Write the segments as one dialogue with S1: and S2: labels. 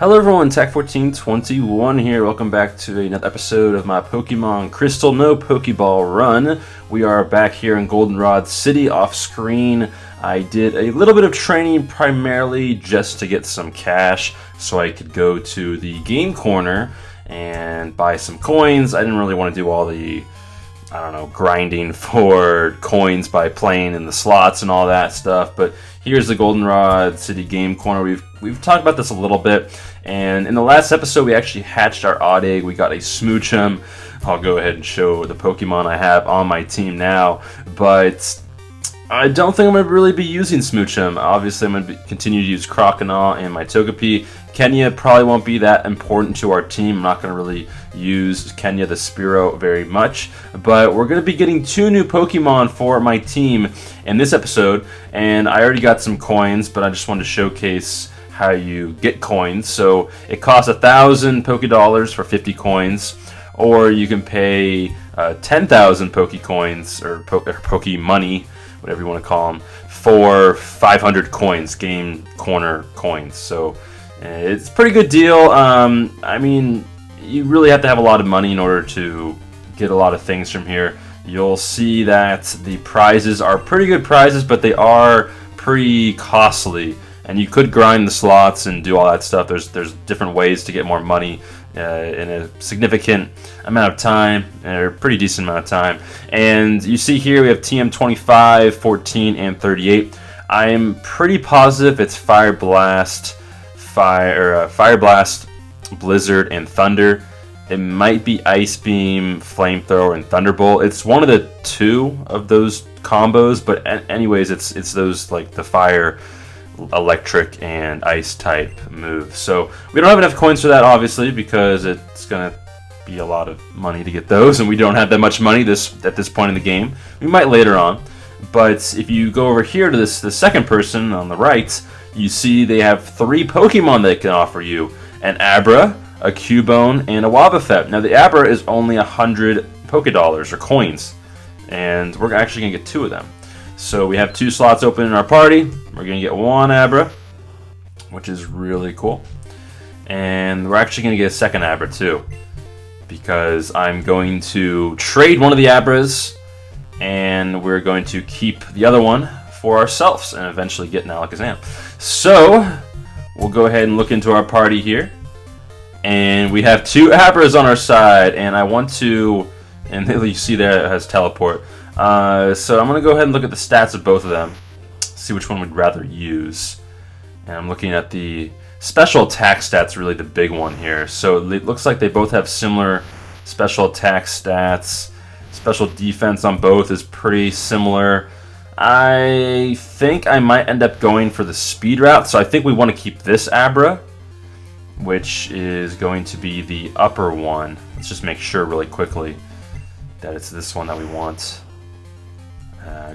S1: Hello everyone, Tech1421 here. Welcome back to another episode of my Pokemon Crystal No Pokeball run. We are back here in Goldenrod City off screen. I did a little bit of training primarily just to get some cash so I could go to the game corner and buy some coins. I didn't really want to do all the, grinding for coins by playing in the slots and all that stuff. But here's the Goldenrod City game corner. We've talked about this a little bit, and in the last episode we actually hatched our odd egg. We got a Smoochum. I'll go ahead and show the Pokemon I have on my team now, but I don't think I'm going to really be using Smoochum. Obviously I'm going to continue to use Croconaw and my Togepi. Kenya probably won't be that important to our team. I'm not going to really use Kenya the Spearow very much, but we're going to be getting 2 new Pokemon for my team in this episode, and I already got some coins, but I just wanted to showcase how you get coins. So it costs 1,000 Pokedollars for 50 coins, or you can pay 10,000 Pokecoins or Poke Money, whatever you want to call them, for 500 coins, game corner coins. So it's a pretty good deal. I mean, you really have to have a lot of money in order to get a lot of things from here. You'll see that the prizes are pretty good prizes, but they are pretty costly. And you could grind the slots and do all that stuff. There's different ways to get more money in a significant amount of time, or a pretty decent amount of time. And you see here we have TM 25, 14, and 38. I'm pretty positive it's Fire Blast, Blizzard, and Thunder. It might be Ice Beam, Flamethrower, and Thunderbolt. It's one of the 2 of those combos, but anyways, it's those like the Fire, Electric, and Ice type moves. So we don't have enough coins for that, obviously, because it's gonna be a lot of money to get those, and we don't have that much money at this point in the game. We might later on, but if you go over here to the second person on the right, you see they have 3 Pokemon they can offer you: an Abra, a Cubone, and a Wobbuffet. Now the Abra is only 100 Pokedollars or coins, and we're actually gonna get 2 of them. So we have 2 slots open in our party. We're going to get 1 Abra, which is really cool. And we're actually going to get a second Abra too, because I'm going to trade one of the Abras, and we're going to keep the other one for ourselves and eventually get an Alakazam. So we'll go ahead and look into our party here. And we have 2 Abras on our side, and I want to, and you see there it has Teleport. So I'm going to go ahead and look at the stats of both of them, see which one we'd rather use. And I'm looking at the special attack stats, really the big one here. So it looks like they both have similar special attack stats. Special defense on both is pretty similar. I think I might end up going for the speed route, so I think we want to keep this Abra, which is going to be the upper one. Let's just make sure really quickly that it's this one that we want.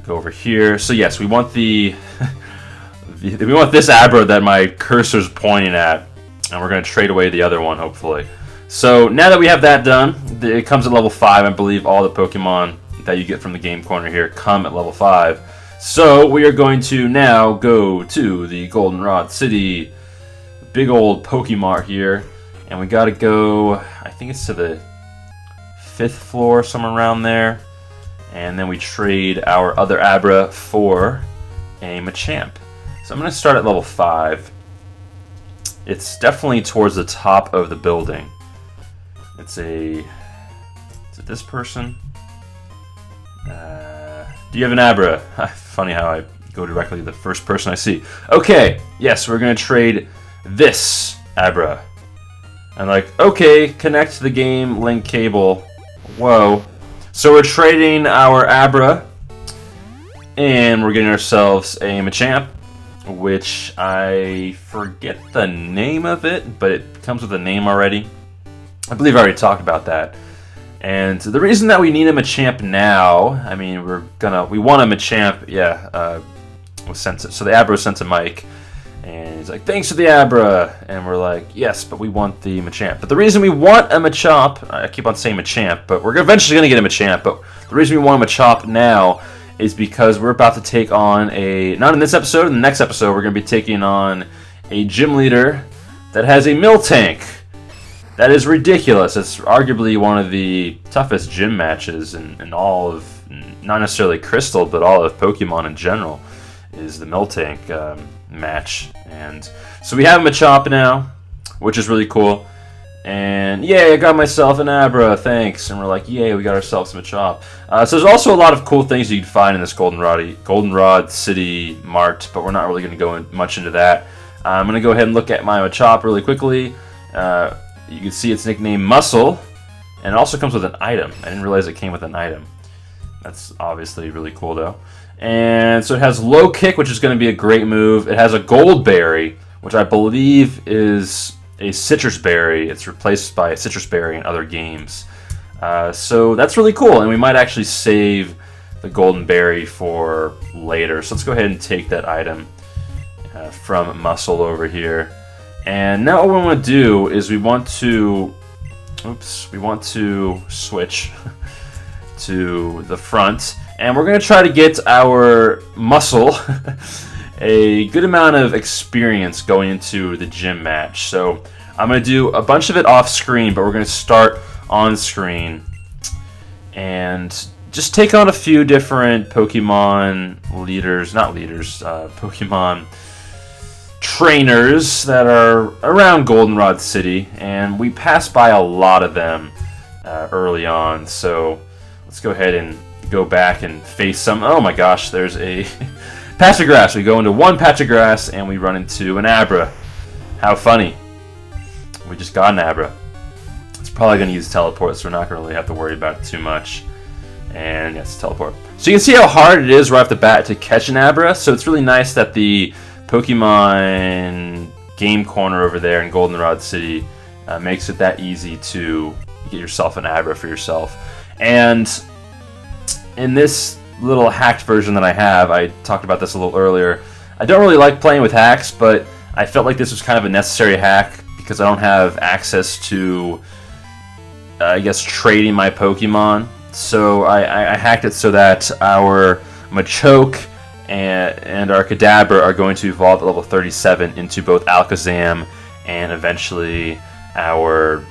S1: Go over here. So yes, we want we want this Abra that my cursor's pointing at, and we're going to trade away the other one, hopefully. So now that we have that done, it comes at level 5. I believe all the Pokemon that you get from the game corner here come at level 5. So we are going to now go to the Goldenrod City, big old Pokemart here, and we got to go, I think it's to the 5th floor, somewhere around there. And then we trade our other Abra for a Machamp. So I'm going to start at level 5. It's definitely towards the top of the building. Is it this person? Do you have an Abra? Funny how I go directly to the first person I see. Okay, yes, we're going to trade this Abra. I'm like, okay, connect to the game, link cable. Whoa. So we're trading our Abra, and we're getting ourselves a Machamp, which I forget the name of it, but it comes with a name already. I believe I already talked about that. And the reason that we need a Machamp now, I mean, we want a Machamp, yeah, was sent to, so the Abra was sent to Mike, and he's like, thanks for the Abra, and we're like, yes, but we want the Machamp. But the reason we want a Machamp, I keep on saying Machamp, but we're eventually going to get a Machamp, but the reason we want a Machamp now is because we're about to take on not in this episode, in the next episode, we're going to be taking on a gym leader that has a Miltank. That is ridiculous. It's arguably one of the toughest gym matches in all of, not necessarily Crystal, but all of Pokemon in general, is the Miltank match. And so we have a Machamp now, which is really cool. And yay, I got myself an Abra, thanks. And we're like, yay, we got ourselves a Machamp. So there's also a lot of cool things you can find in this Goldenrod City Mart, but we're not really going to go much into that. I'm going to go ahead and look at my Machamp really quickly. You can see its nickname Muscle, and it also comes with an item. I didn't realize it came with an item. That's obviously really cool though. And so it has Low Kick, which is going to be a great move. It has a Gold Berry, which I believe is a Citrus Berry. It's replaced by a Citrus Berry in other games. So that's really cool, and we might actually save the Golden Berry for later. So let's go ahead and take that item from Muscle over here. And now what we want to do is we want to switch to the front, and we're going to try to get our Muscle a good amount of experience going into the gym match. So I'm going to do a bunch of it off screen, but we're going to start on screen and just take on a few different Pokemon Pokemon trainers that are around Goldenrod City, and we passed by a lot of them early on. So let's go ahead and go back and face some. Oh my gosh, there's a patch of grass. We go into one patch of grass and we run into an Abra. How funny. We just got an Abra. It's probably going to use teleport, so we're not going to really have to worry about it too much. And yes, teleport. So you can see how hard it is right off the bat to catch an Abra. So it's really nice that the Pokemon game corner over there in Goldenrod City makes it that easy to get yourself an Abra for yourself. And in this little hacked version that I have, I talked about this a little earlier, I don't really like playing with hacks, but I felt like this was kind of a necessary hack because I don't have access to, I guess, trading my Pokemon. So I hacked it so that our Machoke and our Kadabra are going to evolve at level 37 into both Alakazam and eventually our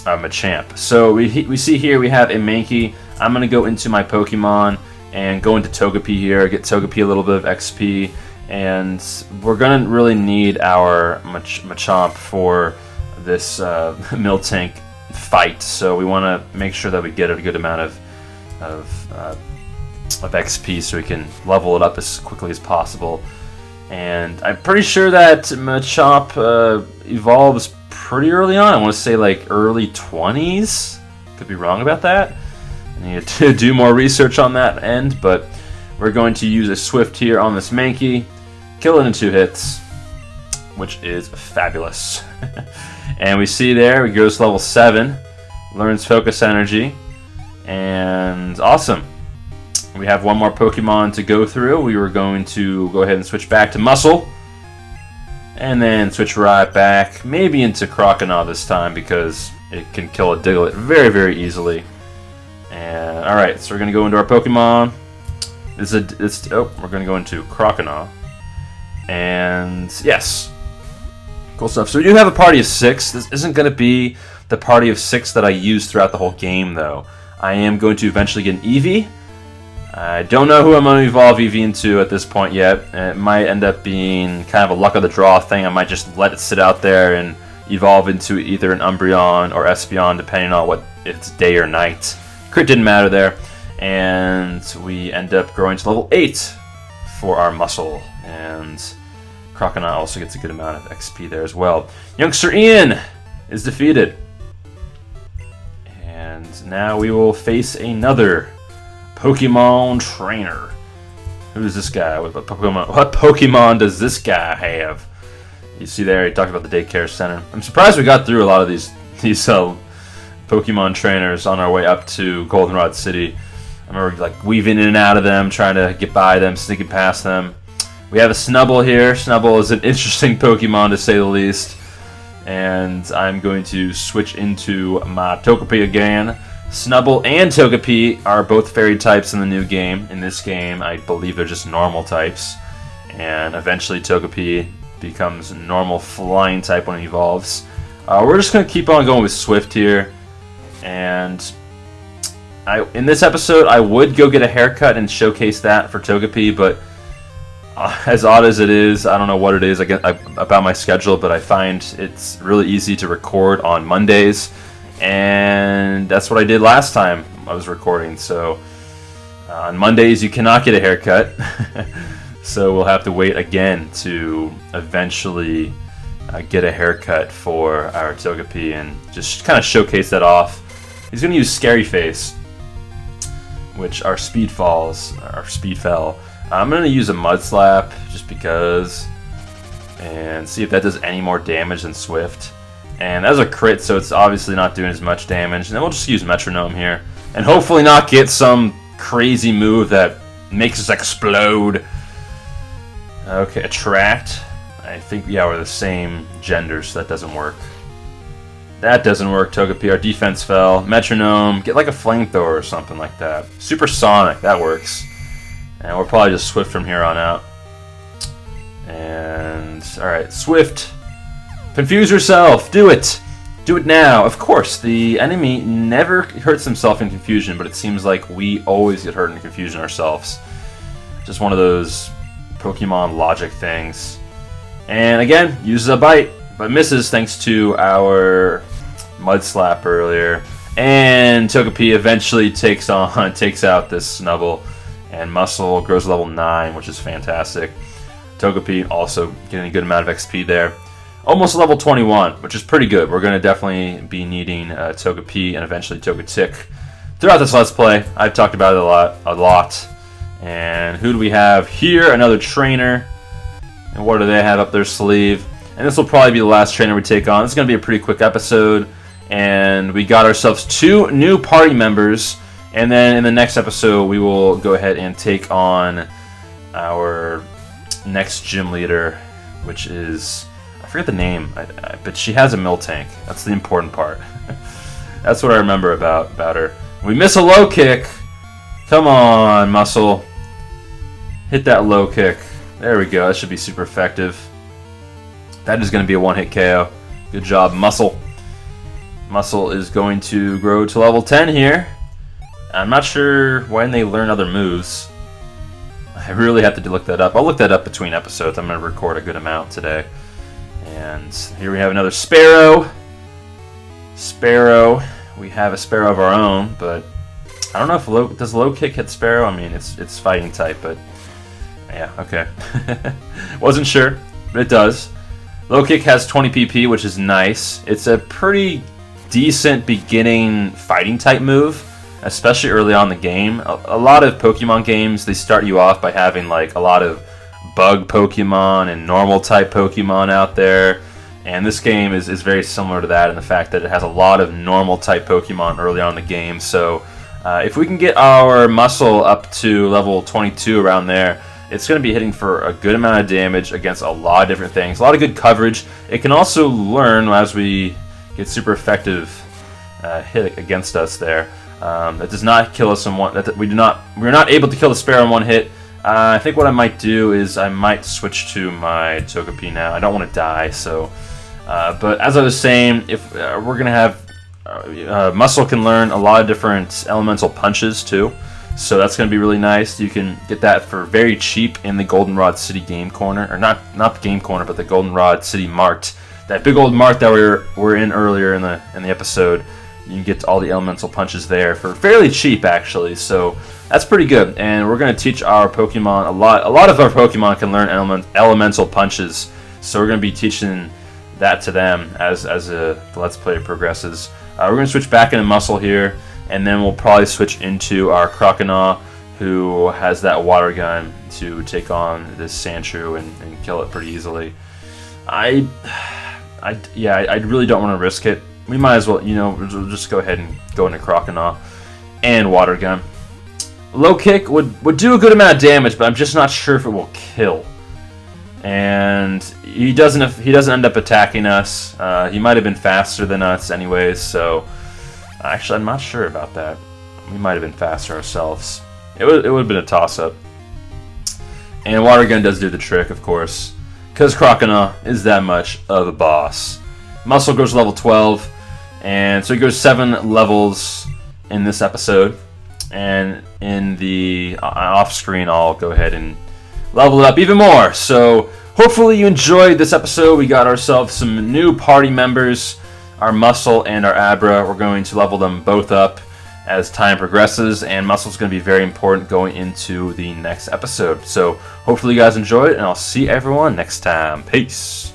S1: Machamp. So we see here we have a Mankey. I'm going to go into my Pokemon and go into Togepi here, get Togepi a little bit of XP, and we're going to really need our Machamp for this Miltank fight. So we want to make sure that we get a good amount of XP so we can level it up as quickly as possible. And I'm pretty sure that Machamp evolves pretty early on. I want to say like early 20s. Could be wrong about that. I need to do more research on that end, but we're going to use a Swift here on this Mankey, kill it in 2 hits, which is fabulous. And we see there, it goes to level 7, learns Focus Energy, and awesome. We have one more Pokemon to go through. We were going to go ahead and switch back to Muscle, and then switch right back, maybe into Croconaw this time, because it can kill a Diglett very, very easily. And alright, so we're going to go into our Pokemon. We're going to go into Croconaw. And yes, cool stuff. So we do have a party of 6. This isn't going to be the party of 6 that I use throughout the whole game, though. I am going to eventually get an Eevee. I don't know who I'm going to evolve Eevee into at this point yet. It might end up being kind of a luck of the draw thing. I might just let it sit out there and evolve into either an Umbreon or Espeon, depending on what if it's day or night. Crit didn't matter there. And we end up growing to level 8 for our Muscle. And Croconaw also gets a good amount of XP there as well. Youngster Ian is defeated. And now we will face another Pokemon trainer. Who's this guy? What Pokemon does this guy have? You see there, he talked about the daycare center. I'm surprised we got through a lot of these Pokemon trainers on our way up to Goldenrod City. I remember like weaving in and out of them, trying to get by them, sneaking past them. We have a Snubbull here. Snubbull is an interesting Pokemon to say the least. And I'm going to switch into my Togepi again. Snubbull and Togepi are both fairy types in the new game. In this game, I believe they're just normal types. And eventually Togepi becomes normal flying type when it evolves. We're just going to keep on going with Swift here. And in this episode, I would go get a haircut and showcase that for Togepi, but as odd as it is, I don't know what it is about my schedule, but I find it's really easy to record on Mondays, and that's what I did last time I was recording. So on Mondays, you cannot get a haircut, so we'll have to wait again to eventually get a haircut for our Togepi and just kind of showcase that off. He's going to use Scary Face, which are speed fell. I'm going to use a Mud Slap just because, and see if that does any more damage than Swift. And that was a crit, so it's obviously not doing as much damage. And then we'll just use Metronome here, and hopefully not get some crazy move that makes us explode. Okay, Attract. I think, yeah, we're the same gender, so that doesn't work. That doesn't work, Togepi. Our defense fell. Metronome. Get like a flamethrower or something like that. Supersonic. That works. And we'll probably just Swift from here on out. And, alright, Swift. Confuse yourself. Do it. Do it now. Of course, the enemy never hurts himself in confusion, but it seems like we always get hurt in confusion ourselves. Just one of those Pokemon logic things. And again, uses a bite, but misses thanks to our Mud Slap earlier. And Togepi eventually takes out this Snubble, and Muscle grows to level 9, which is fantastic. Togepi also getting a good amount of XP there. Almost level 21, which is pretty good. We're going to definitely be needing Togepi and eventually Togetic throughout this Let's Play. I've talked about it a lot. And who do we have here? Another trainer. And what do they have up their sleeve? And this will probably be the last trainer we take on. This is going to be a pretty quick episode. And we got ourselves 2 new party members. And then in the next episode, we will go ahead and take on our next gym leader, which is, I forget the name, but she has a Miltank. That's the important part. That's what I remember about her. We miss a low kick. Come on, Muscle. Hit that low kick. There we go. That should be super effective. That is going to be a one-hit KO. Good job, Muscle. Muscle is going to grow to level 10 here. I'm not sure when they learn other moves. I really have to look that up. I'll look that up between episodes. I'm going to record a good amount today. And here we have another Sparrow. Sparrow. We have a Sparrow of our own, but I don't know if does low kick hit Sparrow? I mean, it's fighting type, but yeah, okay. Wasn't sure, but it does. Low kick has 20 PP, which is nice. It's a pretty decent beginning fighting type move, especially early on in the game. A lot of Pokemon games, they start you off by having like a lot of bug Pokemon and normal type Pokemon out there. And this game is very similar to that in the fact that it has a lot of normal type Pokemon early on in the game. So if we can get our Muscle up to level 22 around there, it's going to be hitting for a good amount of damage against a lot of different things. A lot of good coverage. It can also learn as we get super effective hit against us there. That does not kill us in one. We're not able to kill the Sparrow in one hit. I think what I might do is I might switch to my Togepi now. I don't want to die, so. But as I was saying, if we're gonna have Muscle can learn a lot of different elemental punches too. So that's going to be really nice. You can get that for very cheap in the Goldenrod City Game Corner. Or not the Game Corner, but the Goldenrod City Mart. That big old mart that we were in earlier in the episode. You can get all the elemental punches there for fairly cheap, actually. So that's pretty good. And we're going to teach our Pokemon a lot. A lot of our Pokemon can learn elemental punches. So we're going to be teaching that to them as the Let's Play progresses. We're going to switch back into Muscle here. And then we'll probably switch into our Croconaw, who has that water gun to take on this Sandshrew and kill it pretty easily. I really don't want to risk it. We might as well, we'll just go ahead and go into Croconaw and water gun. Low kick would do a good amount of damage, but I'm just not sure if it will kill. And he doesn't end up attacking us. He might have been faster than us anyways, so. Actually, I'm not sure about that. We might have been faster ourselves. It would have been a toss-up. And Water Gun does do the trick, of course. because Croconaw is that much of a boss. Muscle goes to level 12, and so he goes 7 levels in this episode. And in the off-screen, I'll go ahead and level it up even more. So hopefully you enjoyed this episode. We got ourselves some new party members, our Muscle and our Abra. We're going to level them both up as time progresses, and Muscle's going to be very important going into the next episode. So hopefully you guys enjoyed, and I'll see everyone next time. Peace.